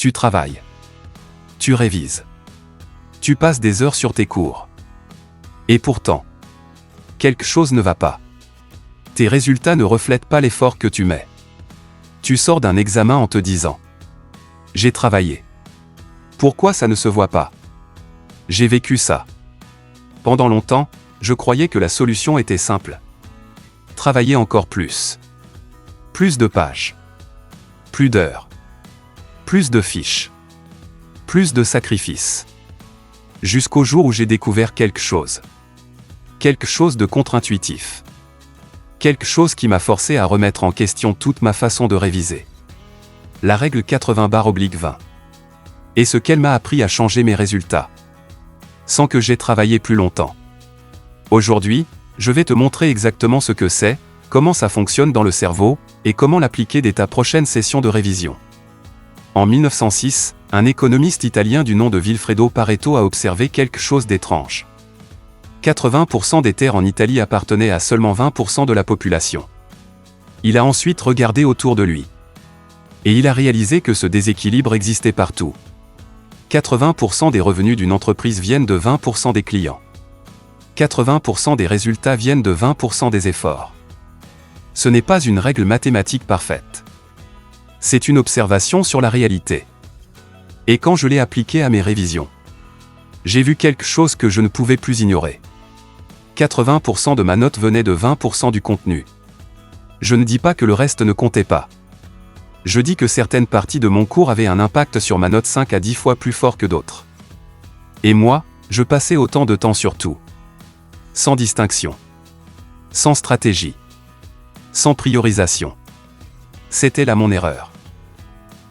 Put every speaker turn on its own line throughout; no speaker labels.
Tu travailles. Tu révises. Tu passes des heures sur tes cours. Et pourtant, quelque chose ne va pas. Tes résultats ne reflètent pas l'effort que tu mets. Tu sors d'un examen en te disant « J'ai travaillé. Pourquoi ça ne se voit pas ? J'ai vécu ça. » Pendant longtemps, je croyais que la solution était simple. Travailler encore plus. Plus de pages. Plus d'heures. Plus de fiches. Plus de sacrifices. Jusqu'au jour où j'ai découvert quelque chose. Quelque chose de contre-intuitif. Quelque chose qui m'a forcé à remettre en question toute ma façon de réviser. La règle 80/20. Et ce qu'elle m'a appris à changer mes résultats. Sans que j'aie travaillé plus longtemps. Aujourd'hui, je vais te montrer exactement ce que c'est, comment ça fonctionne dans le cerveau, et comment l'appliquer dès ta prochaine session de révision. En 1906, un économiste italien du nom de Vilfredo Pareto a observé quelque chose d'étrange. 80% des terres en Italie appartenaient à seulement 20% de la population. Il a ensuite regardé autour de lui. Et il a réalisé que ce déséquilibre existait partout. 80% des revenus d'une entreprise viennent de 20% des clients. 80% des résultats viennent de 20% des efforts. Ce n'est pas une règle mathématique parfaite. C'est une observation sur la réalité. Et quand je l'ai appliquée à mes révisions, j'ai vu quelque chose que je ne pouvais plus ignorer. 80% de ma note venait de 20% du contenu. Je ne dis pas que le reste ne comptait pas. Je dis que certaines parties de mon cours avaient un impact sur ma note 5 à 10 fois plus fort que d'autres. Et moi, je passais autant de temps sur tout. Sans distinction. Sans stratégie. Sans priorisation. C'était là mon erreur.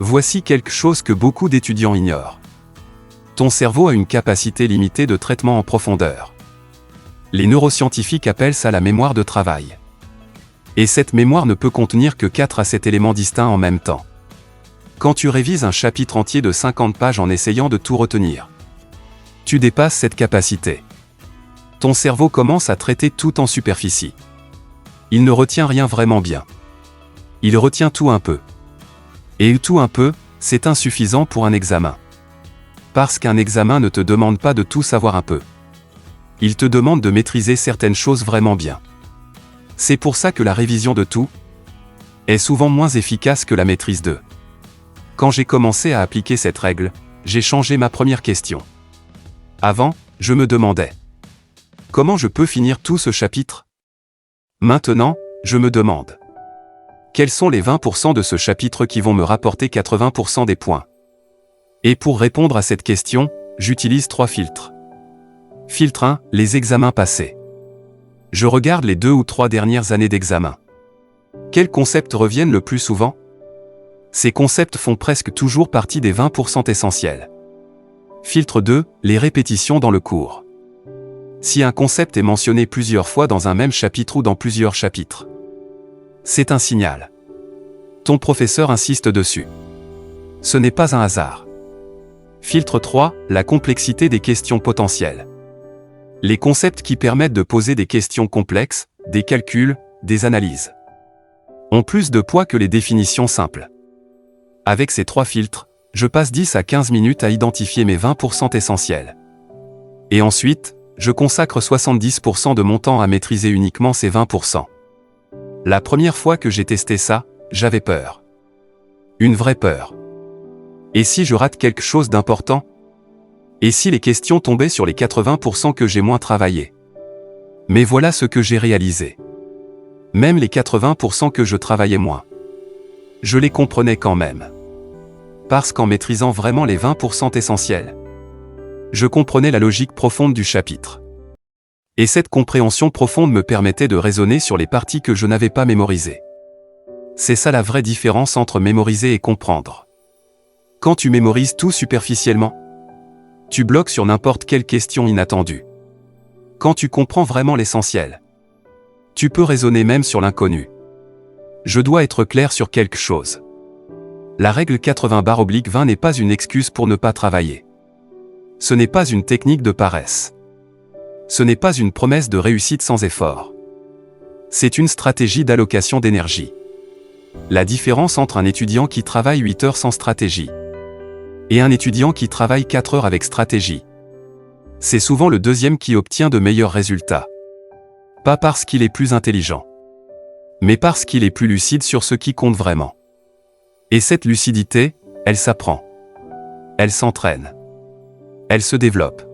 Voici quelque chose que beaucoup d'étudiants ignorent. Ton cerveau a une capacité limitée de traitement en profondeur. Les neuroscientifiques appellent ça la mémoire de travail. Et cette mémoire ne peut contenir que 4 à 7 éléments distincts en même temps. Quand tu révises un chapitre entier de 50 pages en essayant de tout retenir, tu dépasses cette capacité. Ton cerveau commence à traiter tout en superficie. Il ne retient rien vraiment bien. Il retient tout un peu. Et tout un peu, c'est insuffisant pour un examen. Parce qu'un examen ne te demande pas de tout savoir un peu. Il te demande de maîtriser certaines choses vraiment bien. C'est pour ça que la révision de tout est souvent moins efficace que la maîtrise de. Quand j'ai commencé à appliquer cette règle, j'ai changé ma première question. Avant, je me demandais « Comment je peux finir tout ce chapitre ?» Maintenant, je me demande « Quels sont les 20% de ce chapitre qui vont me rapporter 80% des points ?» Et pour répondre à cette question, j'utilise 3 filtres. Filtre 1, les examens passés. Je regarde les 2 ou 3 dernières années d'examen. Quels concepts reviennent le plus souvent? Ces concepts font presque toujours partie des 20% essentiels. Filtre 2, les répétitions dans le cours. Si un concept est mentionné plusieurs fois dans un même chapitre ou dans plusieurs chapitres, c'est un signal. Ton professeur insiste dessus. Ce n'est pas un hasard. Filtre 3, la complexité des questions potentielles. Les concepts qui permettent de poser des questions complexes, des calculs, des analyses, ont plus de poids que les définitions simples. Avec ces 3 filtres, je passe 10 à 15 minutes à identifier mes 20% essentiels. Et ensuite, je consacre 70% de mon temps à maîtriser uniquement ces 20%. La première fois que j'ai testé ça, j'avais peur. Une vraie peur. Et si je rate quelque chose d'important? Et si les questions tombaient sur les 80% que j'ai moins travaillé? Mais voilà ce que j'ai réalisé. Même les 80% que je travaillais moins, je les comprenais quand même. Parce qu'en maîtrisant vraiment les 20% essentiels, je comprenais la logique profonde du chapitre. Et cette compréhension profonde me permettait de raisonner sur les parties que je n'avais pas mémorisées. C'est ça la vraie différence entre mémoriser et comprendre. Quand tu mémorises tout superficiellement, tu bloques sur n'importe quelle question inattendue. Quand tu comprends vraiment l'essentiel, tu peux raisonner même sur l'inconnu. Je dois être clair sur quelque chose. La règle 80/20 n'est pas une excuse pour ne pas travailler. Ce n'est pas une technique de paresse. Ce n'est pas une promesse de réussite sans effort. C'est une stratégie d'allocation d'énergie. La différence entre un étudiant qui travaille 8 heures sans stratégie Et un étudiant qui travaille 4 heures avec stratégie. C'est souvent le deuxième qui obtient de meilleurs résultats. Pas parce qu'il est plus intelligent, mais parce qu'il est plus lucide sur ce qui compte vraiment. Et cette lucidité, elle s'apprend. Elle s'entraîne. Elle se développe.